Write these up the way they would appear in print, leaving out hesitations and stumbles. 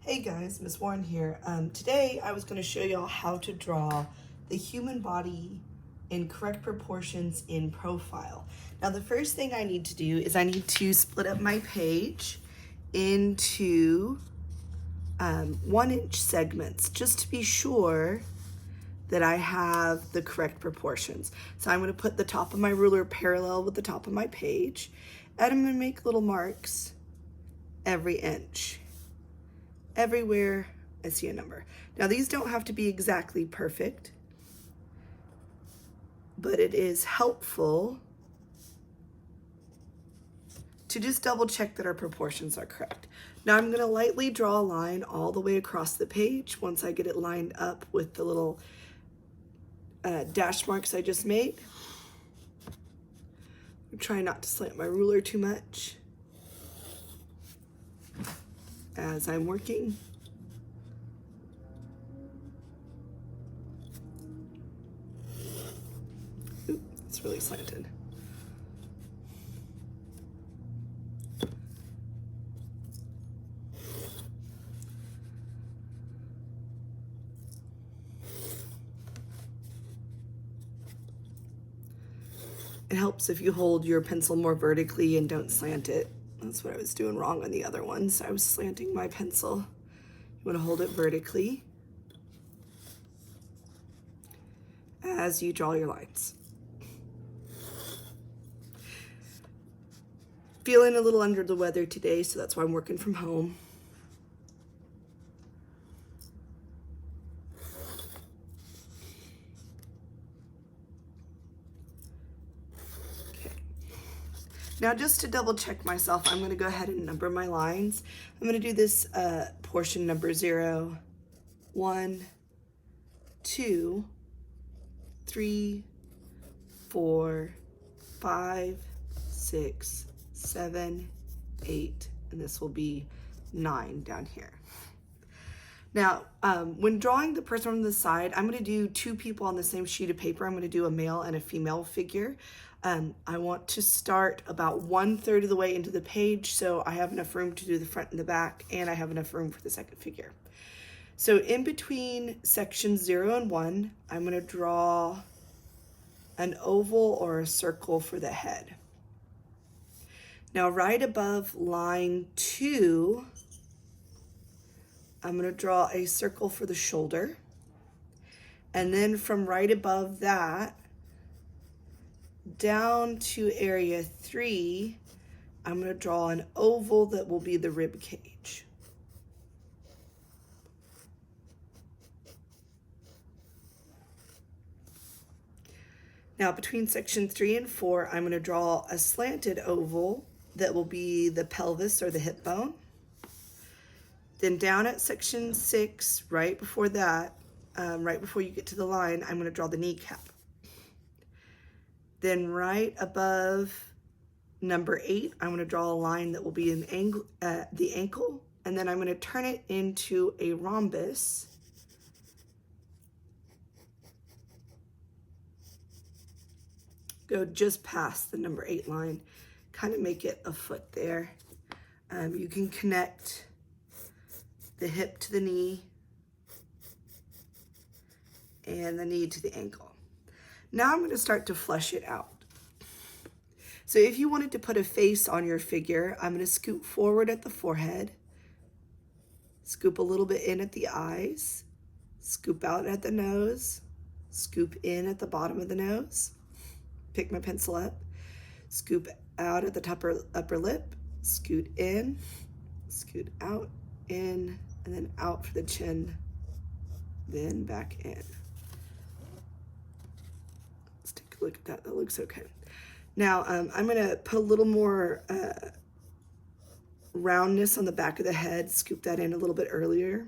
Hey guys, Miss Warren here. Today I was going to show y'all how to draw the human body in correct proportions in profile. Now the first thing I need to do is I need to split up my page into 1-inch segments just to be sure that I have the correct proportions. So I'm going to put the top of my ruler parallel with the top of my page, and I'm going to make little marks every inch. Everywhere I see a number. Now these don't have to be exactly perfect, but it is helpful to just double check that our proportions are correct. Now I'm gonna lightly draw a line all the way across the page once I get it lined up with the little dash marks I just made. I'm trying not to slant my ruler too much as I'm working. Ooh, it's really slanted. It helps if you hold your pencil more vertically and don't slant it. That's what I was doing wrong on the other ones. I was slanting my pencil. You want to hold it vertically as you draw your lines. Feeling a little under the weather today, so that's why I'm working from home. Now just to double check myself, I'm going to go ahead and number my lines. I'm going to do this portion number 0, 1, 2, 3, 4, 5, 6, 7, 8, and this will be 9 down here. Now, when drawing the person from the side, I'm going to do 2 people on the same sheet of paper. I'm going to do a male and a female figure. I want to start about 1/3 of the way into the page, so I have enough room to do the front and the back, and I have enough room for the second figure. So in between sections 0 and 1, I'm going to draw an oval or a circle for the head. Now right above line 2, I'm going to draw a circle for the shoulder. And then from right above that, down to area 3, I'm going to draw an oval that will be the rib cage. Now between section 3 and 4, I'm going to draw a slanted oval that will be the pelvis or the hip bone. Then down at section 6, right before that, right before you get to the line, I'm going to draw the kneecap. Then right above number 8, I'm going to draw a line that will be an angle, the ankle, and then I'm going to turn it into a rhombus. Go just past the number 8 line, kind of make it a foot there. You can connect the hip to the knee and the knee to the ankle. Now I'm going to start to flesh it out. So if you wanted to put a face on your figure, I'm going to scoop forward at the forehead, scoop a little bit in at the eyes, scoop out at the nose, scoop in at the bottom of the nose, pick my pencil up, scoop out at the upper lip, scoot in, scoot out, in, and then out for the chin, then back in. Let's take a look at that. That looks okay. Now I'm going to put a little more roundness on the back of the head, scoop that in a little bit earlier.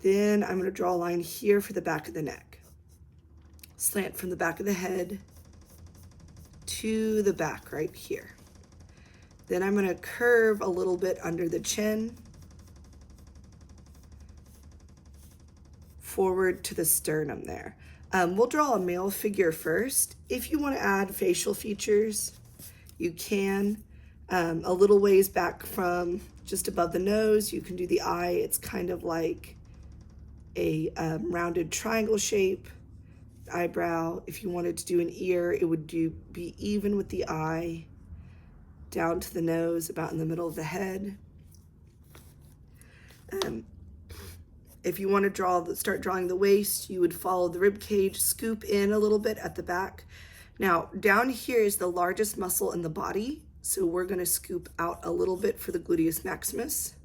Then I'm going to draw a line here for the back of the neck. Slant from the back of the head to the back right here. Then I'm going to curve a little bit under the chin, forward to the sternum there. We'll draw a male figure first. If you want to add facial features, you can. A little ways back from just above the nose. You can do the eye. It's kind of like a rounded triangle shape. Eyebrow. If you wanted to do an ear, it would be even with the eye, down to the nose, about in the middle of the head. If you want to start drawing the waist, you would follow the rib cage, scoop in a little bit at the back. Now, down here is the largest muscle in the body, so we're going to scoop out a little bit for the gluteus maximus,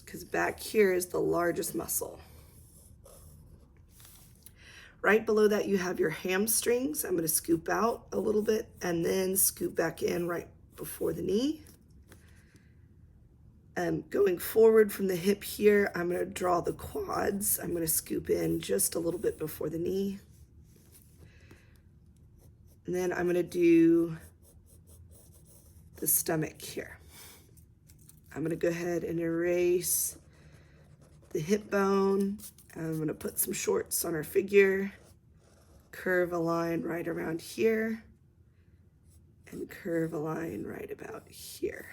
because back here is the largest muscle. Right below that, you have your hamstrings. I'm going to scoop out a little bit and then scoop back in right before the knee. Going forward from the hip here, I'm going to draw the quads. I'm going to scoop in just a little bit before the knee. And then I'm going to do the stomach here. I'm going to go ahead and erase the hip bone. I'm going to put some shorts on our figure, curve a line right around here, and curve a line right about here.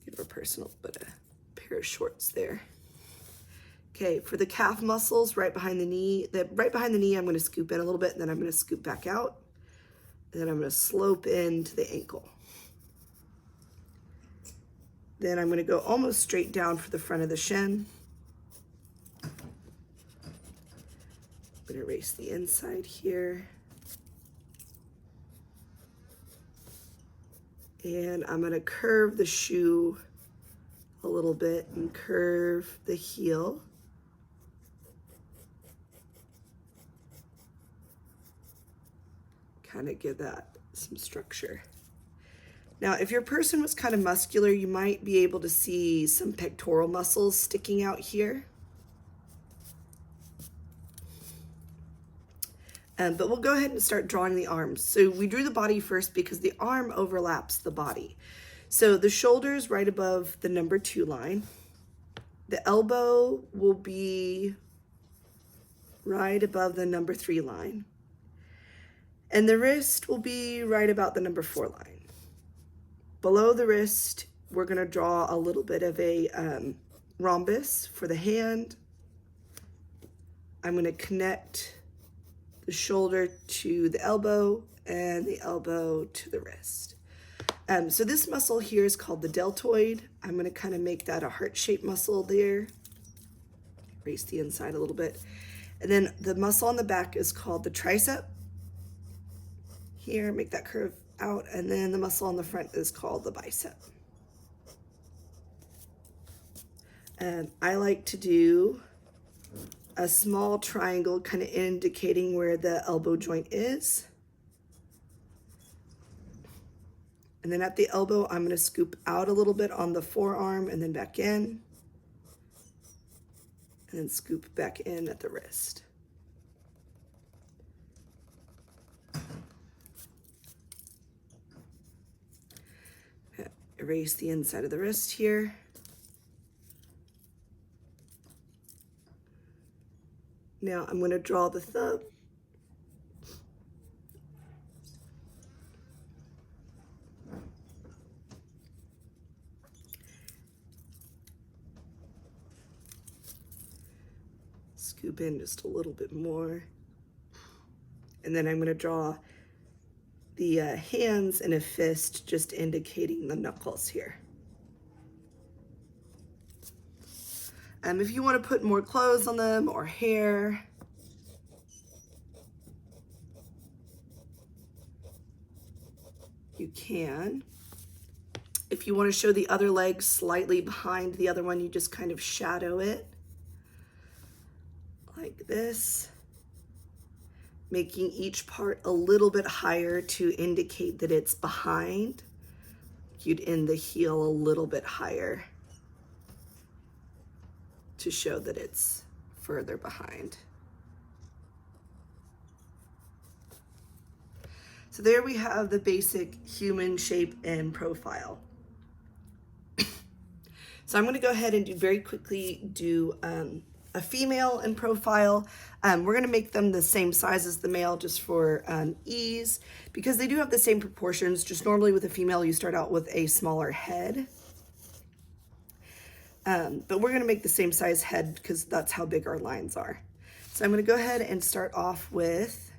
Give a personal but a pair of shorts there. Okay, for the calf muscles right behind the knee, I'm going to scoop in a little bit, and then I'm going to scoop back out, and then I'm going to slope into the ankle. Then I'm going to go almost straight down for the front of the shin. I'm going to erase the inside here. And I'm going to curve the shoe a little bit and curve the heel. Kind of give that some structure. Now, if your person was kind of muscular, you might be able to see some pectoral muscles sticking out here. But we'll go ahead and start drawing the arms. So we drew the body first because the arm overlaps the body. So the shoulder's right above the number 2 line. The elbow will be right above the number 3 line. And the wrist will be right about the number 4 line. Below the wrist, we're going to draw a little bit of a rhombus for the hand. I'm going to connect the shoulder to the elbow and the elbow to the wrist. So this muscle here is called the deltoid. I'm going to kind of make that a heart-shaped muscle there. Erase the inside a little bit. And then the muscle on the back is called the tricep. Here, make that curve out, and then the muscle on the front is called the bicep. I like to do a small triangle kind of indicating where the elbow joint is. And then at the elbow, I'm going to scoop out a little bit on the forearm and then back in. And then scoop back in at the wrist. Erase the inside of the wrist here. Now I'm going to draw the thumb. Scoop in just a little bit more. And then I'm going to draw the hands in a fist, just indicating the knuckles here. If you want to put more clothes on them or hair, you can. If you want to show the other leg slightly behind the other one, you just kind of shadow it like this, making each part a little bit higher to indicate that it's behind. You'd end the heel a little bit higher to show that it's further behind. So there we have the basic human shape and profile. So I'm going to go ahead and very quickly do a female in profile. We're gonna make them the same size as the male just for ease, because they do have the same proportions. Just normally with a female, you start out with a smaller head. But we're gonna make the same size head because that's how big our lines are. So I'm gonna go ahead and start off with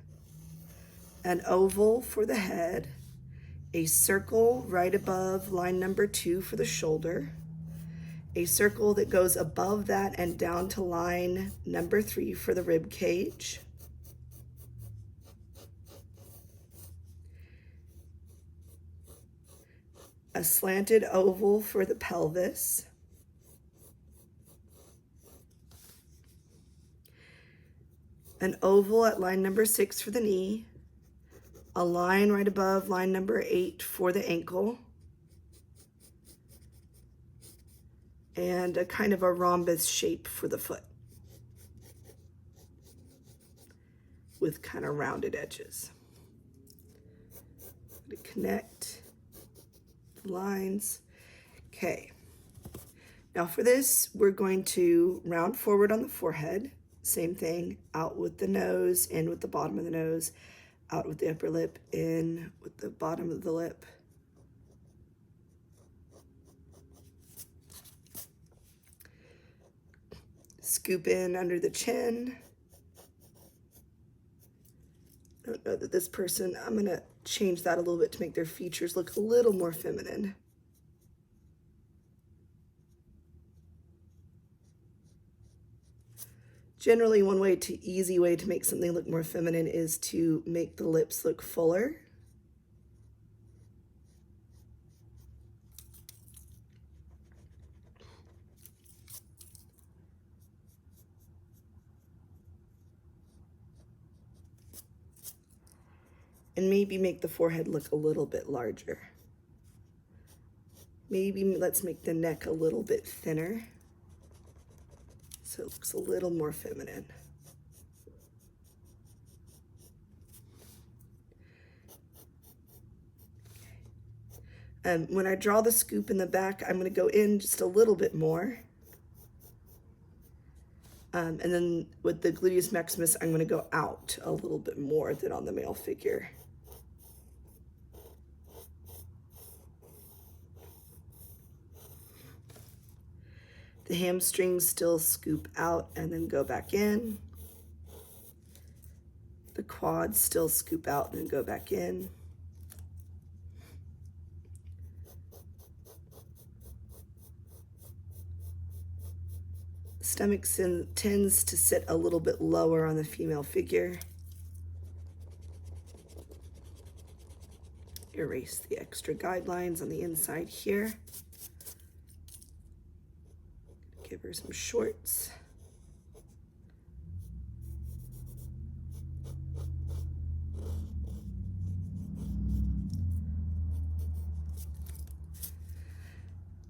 an oval for the head, a circle right above line number 2 for the shoulder, a circle that goes above that and down to line number 3 for the rib cage, a slanted oval for the pelvis, an oval at line number 6 for the knee, a line right above line number 8 for the ankle, and a kind of a rhombus shape for the foot with kind of rounded edges. To connect the lines. Okay. Now for this, we're going to round forward on the forehead. Same thing, out with the nose, in with the bottom of the nose, out with the upper lip, in with the bottom of the lip. Scoop in under the chin. I don't know that this person, I'm gonna change that a little bit to make their features look a little more feminine. Generally, one easy way to make something look more feminine is to make the lips look fuller. And maybe make the forehead look a little bit larger. Maybe let's make the neck a little bit thinner so it looks a little more feminine. When I draw the scoop in the back, I'm going to go in just a little bit more. And then with the gluteus maximus, I'm going to go out a little bit more than on the male figure. The hamstrings still scoop out and then go back in. The quads still scoop out and then go back in. The stomach tends to sit a little bit lower on the female figure. Erase the extra guidelines on the inside here. Give her some shorts.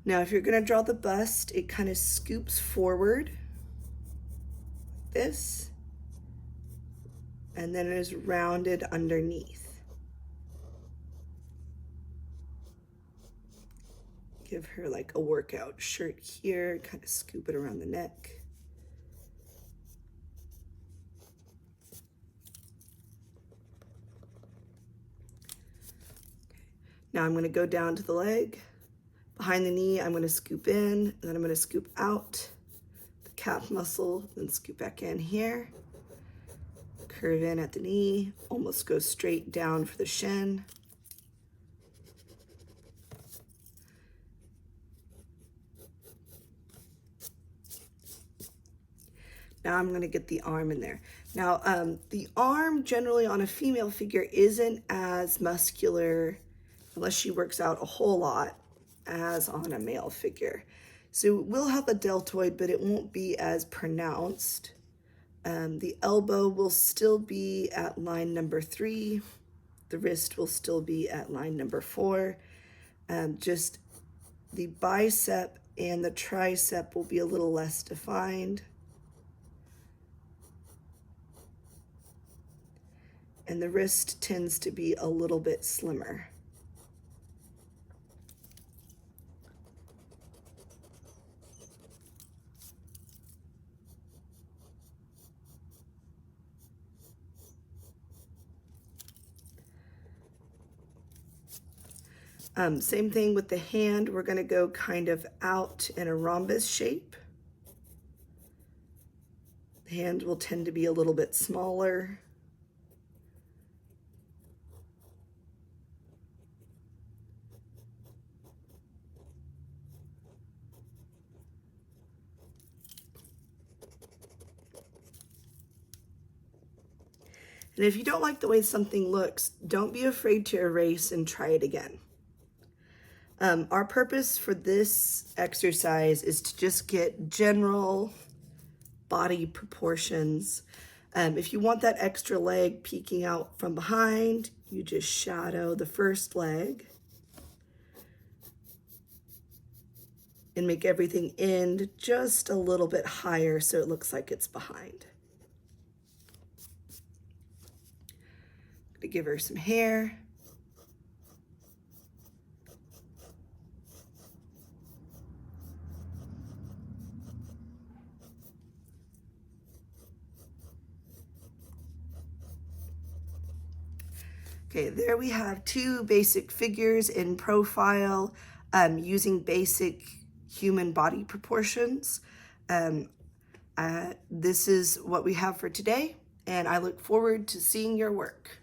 Now, if you're going to draw the bust, it kind of scoops forward like this, and then it is rounded underneath. Give her like a workout shirt here, kind of scoop it around the neck. Now I'm going to go down to the leg. Behind the knee, I'm going to scoop in, and then I'm going to scoop out the calf muscle, then scoop back in here. Curve in at the knee, almost go straight down for the shin. Now I'm going to get the arm in there. Now, the arm generally on a female figure isn't as muscular, unless she works out a whole lot, as on a male figure. So we'll have a deltoid, but it won't be as pronounced. The elbow will still be at line number 3. The wrist will still be at line number 4. Just the bicep and the tricep will be a little less defined. And the wrist tends to be a little bit slimmer. Same thing with the hand. We're going to go kind of out in a rhombus shape. The hand will tend to be a little bit smaller. And if you don't like the way something looks, don't be afraid to erase and try it again. Our purpose for this exercise is to just get general body proportions. If you want that extra leg peeking out from behind, you just shadow the first leg and make everything end just a little bit higher so it looks like it's behind. To give her some hair. Okay, there we have two basic figures in profile using basic human body proportions. This is what we have for today, and I look forward to seeing your work.